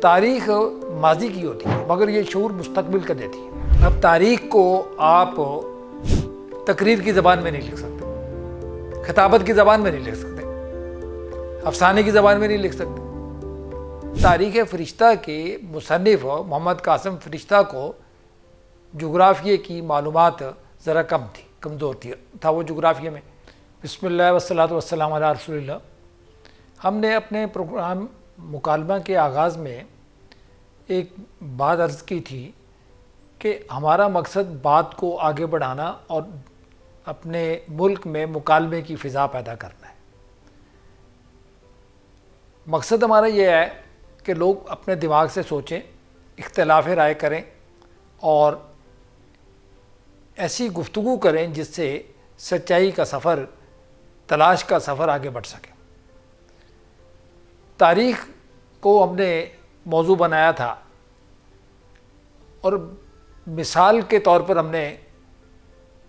تاریخ ماضی کی ہوتی ہے مگر یہ شعور مستقبل کا دیتی ہے۔ اب تاریخ کو آپ تقریر کی زبان میں نہیں لکھ سکتے، خطابت کی زبان میں نہیں لکھ سکتے، افسانے کی زبان میں نہیں لکھ سکتے۔ تاریخ فرشتہ کے مصنف محمد قاسم فرشتہ کو جغرافیے کی معلومات ذرا کم تھی، کمزور تھا وہ جغرافیے میں۔ بسم اللہ والصلاۃ والسلام علی رسول اللہ۔ ہم نے اپنے پروگرام مکالمہ کے آغاز میں ایک بات عرض کی تھی کہ ہمارا مقصد بات کو آگے بڑھانا اور اپنے ملک میں مکالمے کی فضا پیدا کرنا ہے۔ مقصد ہمارا یہ ہے کہ لوگ اپنے دماغ سے سوچیں، اختلاف رائے کریں اور ایسی گفتگو کریں جس سے سچائی کا سفر، تلاش کا سفر آگے بڑھ سکے۔ تاریخ کو ہم نے موضوع بنایا تھا اور مثال کے طور پر ہم نے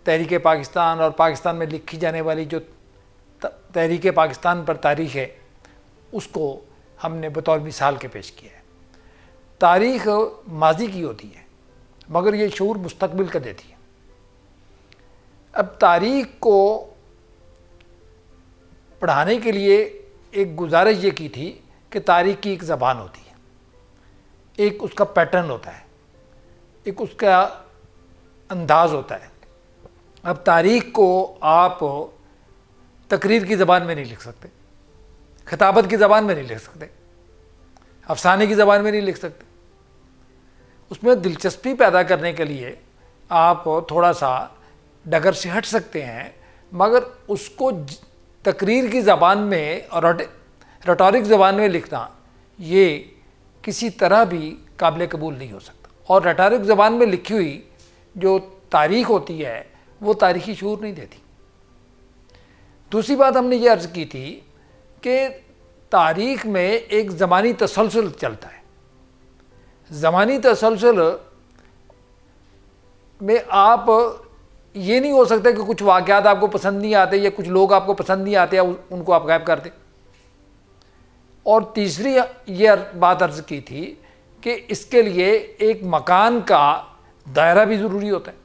تحریک پاکستان اور پاکستان میں لکھی جانے والی جو تحریک پاکستان پر تاریخ ہے اس کو ہم نے بطور مثال کے پیش کیا ہے۔ تاریخ ماضی کی ہوتی ہے مگر یہ شعور مستقبل کا دیتی ہے۔ اب تاریخ کو پڑھانے کے لیے ایک گزارش یہ کی تھی کہ تاریخ کی ایک زبان ہوتی ہے، ایک اس کا پیٹرن ہوتا ہے، ایک اس کا انداز ہوتا ہے۔ اب تاریخ کو آپ تقریر کی زبان میں نہیں لکھ سکتے، خطابت کی زبان میں نہیں لکھ سکتے، افسانے کی زبان میں نہیں لکھ سکتے۔ اس میں دلچسپی پیدا کرنے کے لیے آپ تھوڑا سا ڈگر سے ہٹ سکتے ہیں، مگر اس کو تقریر کی زبان میں اور ریٹورک زبان میں لکھنا یہ کسی طرح بھی قابل قبول نہیں ہو سکتا۔ اور ریٹورک زبان میں لکھی ہوئی جو تاریخ ہوتی ہے وہ تاریخی شعور نہیں دیتی۔ دوسری بات ہم نے یہ عرض کی تھی کہ تاریخ میں ایک زمانی تسلسل چلتا ہے۔ زمانی تسلسل میں آپ یہ نہیں ہو سکتا کہ کچھ واقعات آپ کو پسند نہیں آتے یا کچھ لوگ آپ کو پسند نہیں آتے ان کو آپ غائب کر دیں۔ اور تیسری یہ بات عرض کی تھی کہ اس کے لیے ایک مکان کا دائرہ بھی ضروری ہوتا ہے۔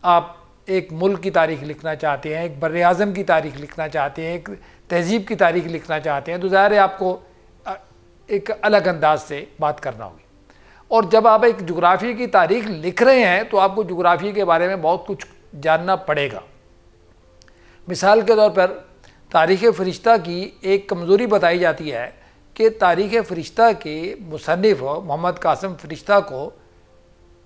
آپ ایک ملک کی تاریخ لکھنا چاہتے ہیں، ایک بر اعظم کی تاریخ لکھنا چاہتے ہیں، ایک تہذیب کی تاریخ لکھنا چاہتے ہیں تو ظاہر ہے آپ کو ایک الگ انداز سے بات کرنا ہوگی۔ اور جب آپ ایک جغرافیے کی تاریخ لکھ رہے ہیں تو آپ کو جغرافیے کے بارے میں بہت کچھ جاننا پڑے گا۔ مثال کے طور پر تاریخ فرشتہ کی ایک کمزوری بتائی جاتی ہے کہ تاریخ فرشتہ کے مصنف محمد قاسم فرشتہ کو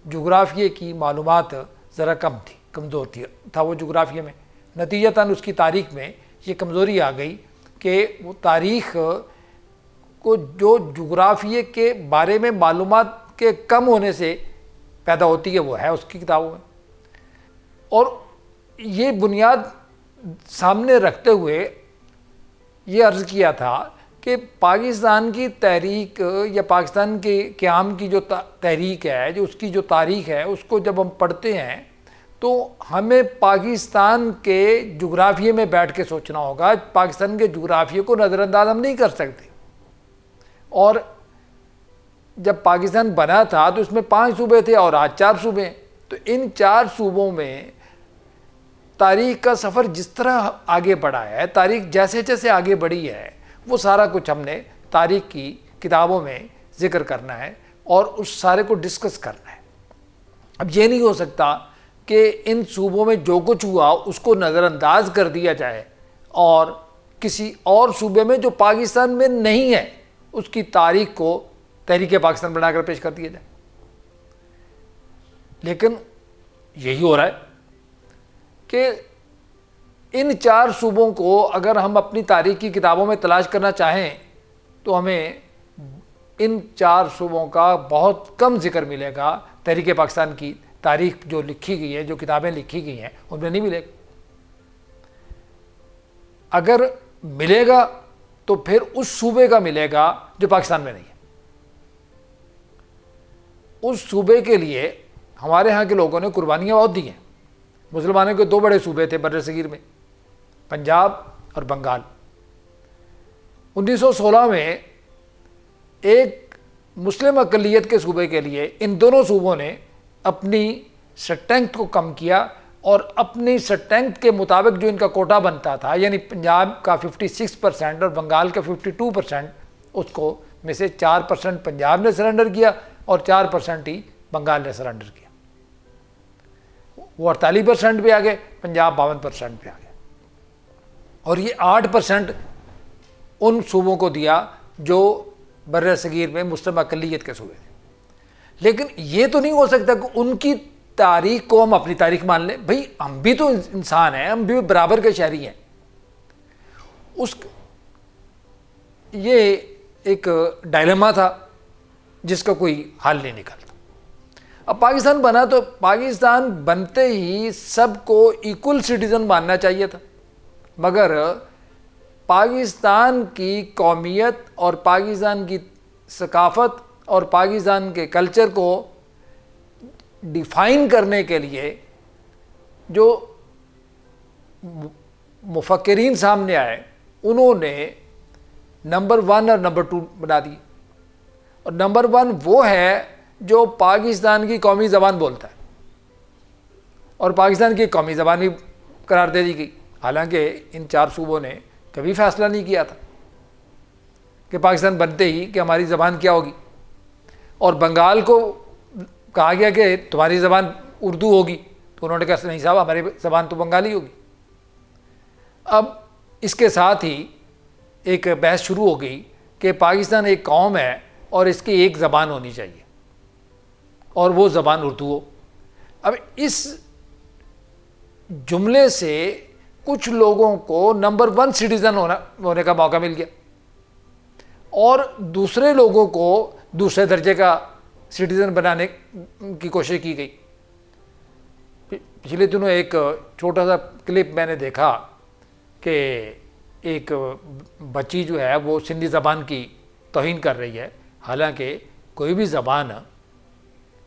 جغرافیے کی معلومات ذرا کم تھی، کمزور تھا وہ جغرافیے میں۔ نتیجتاً اس کی تاریخ میں یہ کمزوری آ گئی کہ وہ تاریخ کو جو جغرافیے کے بارے میں معلومات کے کم ہونے سے پیدا ہوتی ہے وہ ہے اس کی کتابوں میں۔ اور یہ بنیاد سامنے رکھتے ہوئے یہ عرض کیا تھا کہ پاکستان کی تحریک یا پاکستان کے قیام کی جو تحریک ہے، جو اس کی جو تاریخ ہے، اس کو جب ہم پڑھتے ہیں تو ہمیں پاکستان کے جغرافیے میں بیٹھ کے سوچنا ہوگا۔ پاکستان کے جغرافیے کو نظر انداز ہم نہیں کر سکتے۔ اور جب پاکستان بنا تھا تو اس میں 5 صوبے تھے اور آج 4 صوبے ہیں، تو ان 4 صوبوں میں تاریخ کا سفر جس طرح آگے بڑھا ہے، تاریخ جیسے جیسے آگے بڑھی ہے، وہ سارا کچھ ہم نے تاریخ کی کتابوں میں ذکر کرنا ہے اور اس سارے کو ڈسکس کرنا ہے۔ اب یہ نہیں ہو سکتا کہ ان صوبوں میں جو کچھ ہوا اس کو نظر انداز کر دیا جائے اور کسی اور صوبے میں جو پاکستان میں نہیں ہے اس کی تاریخ کو تحریک پاکستان بنا کر پیش کر دیا جائے۔ لیکن یہی ہو رہا ہے کہ ان 4 صوبوں کو اگر ہم اپنی تاریخ کی کتابوں میں تلاش کرنا چاہیں تو ہمیں ان 4 صوبوں کا بہت کم ذکر ملے گا۔ تحریک پاکستان کی تاریخ جو لکھی گئی ہے، جو کتابیں لکھی گئی ہیں ان میں نہیں ملے گا۔ اگر ملے گا تو پھر اس صوبے کا ملے گا جو پاکستان میں نہیں ہے۔ اس صوبے کے لیے ہمارے ہاں کے لوگوں نے قربانیاں بہت دی ہیں۔ مسلمانوں کے 2 بڑے صوبے تھے بر صغیر میں، پنجاب اور بنگال۔ 1916 میں ایک مسلم اقلیت کے صوبے کے لیے ان دونوں صوبوں نے اپنی اسٹرینتھ کو کم کیا اور اپنی اسٹرینتھ کے مطابق جو ان کا کوٹا بنتا تھا، یعنی پنجاب کا 56% اور بنگال کا 52%، اس کو میں سے 4% پنجاب نے سرنڈر کیا اور 4% ہی بنگال نے سرنڈر کیا۔ وہ 48% پہ آ گئے، پنجاب 52% پہ آ گئے، اور یہ 8% ان صوبوں کو دیا جو بر صغیر میں مسلم اقلیت کے صوبے تھے۔ لیکن یہ تو نہیں ہو سکتا کہ ان کی تاریخ کو ہم اپنی تاریخ مان لیں، بھئی ہم بھی تو انسان ہیں، ہم بھی برابر کے شہری ہیں۔ یہ ایک ڈائلیما تھا جس کا کوئی حل نہیں نکلتا۔ اب پاکستان بنا تو پاکستان بنتے ہی سب کو ایکول سٹیزن ماننا چاہیے تھا، مگر پاکستان کی قومیت اور پاکستان کی ثقافت اور پاکستان کے کلچر کو ڈیفائن کرنے کے لیے جو مفکرین سامنے آئے، انہوں نے نمبر 1 اور نمبر 2 بنا دی، اور نمبر 1 وہ ہے جو پاکستان کی قومی زبان بولتا ہے، اور پاکستان کی قومی زبان بھی قرار دے دی گئی، حالانکہ ان 4 صوبوں نے کبھی فیصلہ نہیں کیا تھا کہ پاکستان بنتے ہی کہ ہماری زبان کیا ہوگی، اور بنگال کو کہا گیا کہ تمہاری زبان اردو ہوگی، تو انہوں نے کہا نہیں صاحب ہماری زبان تو بنگالی ہوگی۔ اب اس کے ساتھ ہی ایک بحث شروع ہو گئی کہ پاکستان ایک قوم ہے اور اس کی ایک زبان ہونی چاہیے اور وہ زبان اردو ہو۔ اب اس جملے سے کچھ لوگوں کو نمبر 1 سٹیزن ہونے کا موقع مل گیا، اور دوسرے لوگوں کو دوسرے درجے کا سٹیزن بنانے کی کوشش کی گئی۔ پچھلے دنوں ایک چھوٹا سا کلپ میں نے دیکھا کہ ایک بچی جو ہے وہ سندھی زبان کی توہین کر رہی ہے، حالانکہ کوئی بھی زبان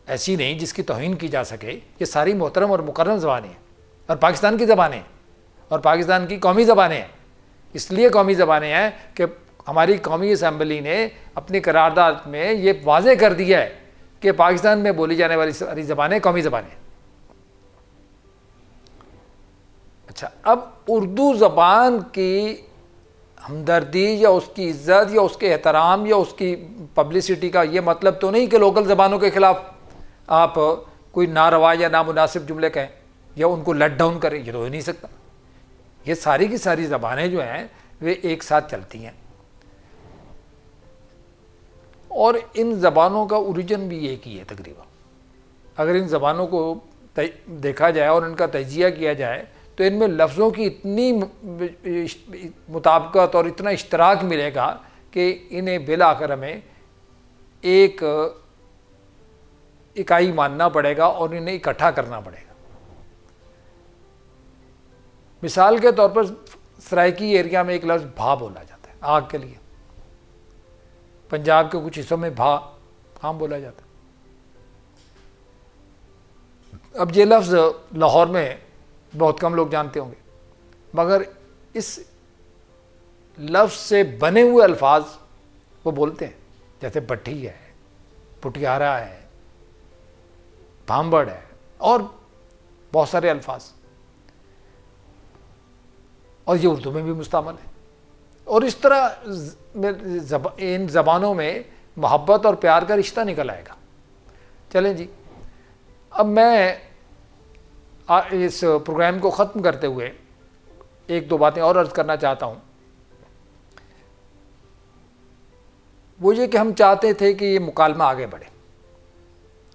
ایسی نہیں جس کی توہین کی جا سکے، یہ ساری محترم اور مکرم زبانیں ہیں، اور پاکستان کی زبانیں ہیں، اور پاکستان کی قومی زبانیں ہیں۔ اس لیے قومی زبانیں ہیں کہ ہماری قومی اسمبلی نے اپنی قرارداد میں یہ واضح کر دیا ہے کہ پاکستان میں بولی جانے والی ساری زبانیں قومی زبانیں ہیں۔ اچھا، اب اردو زبان کی ہمدردی یا اس کی عزت یا اس کے احترام یا اس کی پبلسٹی کا یہ مطلب تو نہیں کہ لوکل زبانوں کے خلاف آپ کوئی ناروا یا نامناسب جملے کہیں یا ان کو لیٹ ڈاؤن کریں، یہ تو ہو نہیں سکتا۔ یہ ساری کی ساری زبانیں جو ہیں وہ ایک ساتھ چلتی ہیں، اور ان زبانوں کا اوریجن بھی ایک ہی ہے تقریباً۔ اگر ان زبانوں کو دیکھا جائے اور ان کا تجزیہ کیا جائے تو ان میں لفظوں کی اتنی مطابقت اور اتنا اشتراک ملے گا کہ انہیں بالآخر ہمیں ایک اکائی ماننا پڑے گا اور انہیں اکٹھا کرنا پڑے گا۔ مثال کے طور پر سرائکی ایریا میں ایک لفظ بھا بولا جاتا ہے آگ کے لیے، پنجاب کے کچھ حصوں میں بھا عام بولا جاتا ہے۔ اب یہ لفظ لاہور میں بہت کم لوگ جانتے ہوں گے، مگر اس لفظ سے بنے ہوئے الفاظ وہ بولتے ہیں، جیسے بٹھی ہے، پٹیارا ہے، بھامبڑ ہے، اور بہت سارے الفاظ، اور یہ اردو میں بھی مستعمل ہے۔ اور اس طرح ان زبانوں میں محبت اور پیار کا رشتہ نکل آئے گا۔ چلیں جی، اب میں اس پروگرام کو ختم کرتے ہوئے ایک دو باتیں اور عرض کرنا چاہتا ہوں۔ وہ یہ کہ ہم چاہتے تھے کہ یہ مکالمہ آگے بڑھے،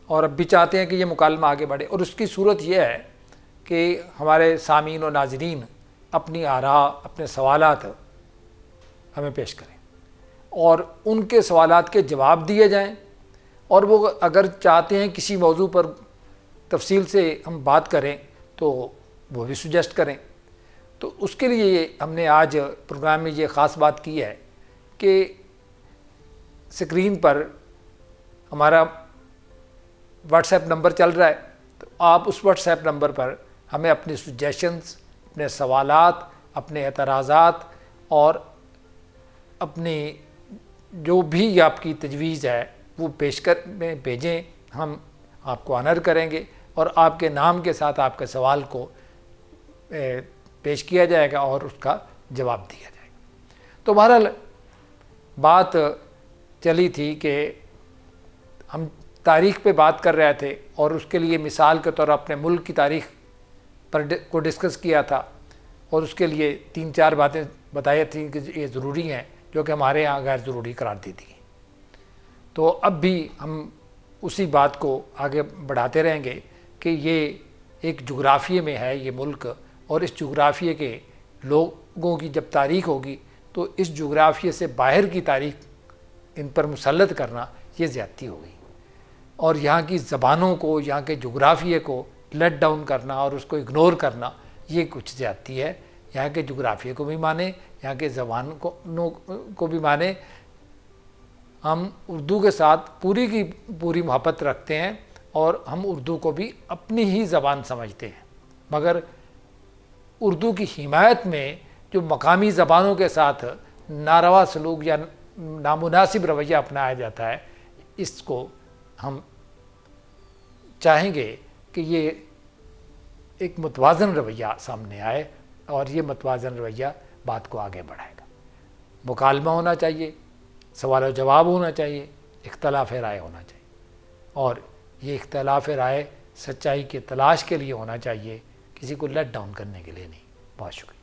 اور اب بھی چاہتے ہیں کہ یہ مکالمہ آگے بڑھے، اور اس کی صورت یہ ہے کہ ہمارے سامعین و ناظرین اپنی آراء، اپنے سوالات ہمیں پیش کریں، اور ان کے سوالات کے جواب دیے جائیں، اور وہ اگر چاہتے ہیں کسی موضوع پر تفصیل سے ہم بات کریں تو وہ بھی سجیسٹ کریں۔ تو اس کے لیے ہم نے آج پروگرام میں یہ خاص بات کی ہے کہ اسکرین پر ہمارا واٹس ایپ نمبر چل رہا ہے، تو آپ اس واٹس ایپ نمبر پر ہمیں اپنی سجیشنز، اپنے سوالات، اپنے اعتراضات اور اپنی جو بھی آپ کی تجویز ہے وہ پیش کر میں بھیجیں، ہم آپ کو آنر کریں گے اور آپ کے نام کے ساتھ آپ کے سوال کو پیش کیا جائے گا اور اس کا جواب دیا جائے گا۔ تو بہرحال بات چلی تھی کہ ہم تاریخ پہ بات کر رہے تھے اور اس کے لیے مثال کے طور اپنے ملک کی تاریخ کو ڈسکس کیا تھا، اور اس کے لیے 3-4 باتیں بتائی تھیں کہ یہ ضروری ہیں جو کہ ہمارے ہاں غیر ضروری قرار دی تھی۔ تو اب بھی ہم اسی بات کو آگے بڑھاتے رہیں گے کہ یہ ایک جغرافیے میں ہے یہ ملک، اور اس جغرافیے کے لوگوں کی جب تاریخ ہوگی تو اس جغرافیے سے باہر کی تاریخ ان پر مسلط کرنا یہ زیادتی ہوگی، اور یہاں کی زبانوں کو، یہاں کے جغرافیے کو لیٹ ڈاؤن کرنا اور اس کو اگنور کرنا یہ کچھ زیادتی ہے۔ یہاں کے جغرافیے کو بھی مانیں، یہاں کے زبانوں کو بھی مانیں۔ ہم اردو کے ساتھ پوری کی پوری محبت رکھتے ہیں اور ہم اردو کو بھی اپنی ہی زبان سمجھتے ہیں، مگر اردو کی حمایت میں جو مقامی زبانوں کے ساتھ ناروا سلوک یا نامناسب رویہ اپنایا جاتا ہے، اس کو ہم چاہیں گے کہ یہ ایک متوازن رویہ سامنے آئے، اور یہ متوازن رویہ بات کو آگے بڑھائے گا۔ مکالمہ ہونا چاہیے، سوال و جواب ہونا چاہیے، اختلاف رائے ہونا چاہیے، اور یہ اختلاف رائے سچائی کے تلاش کے لیے ہونا چاہیے، کسی کو لیٹ ڈاؤن کرنے کے لیے نہیں۔ بہت شکریہ۔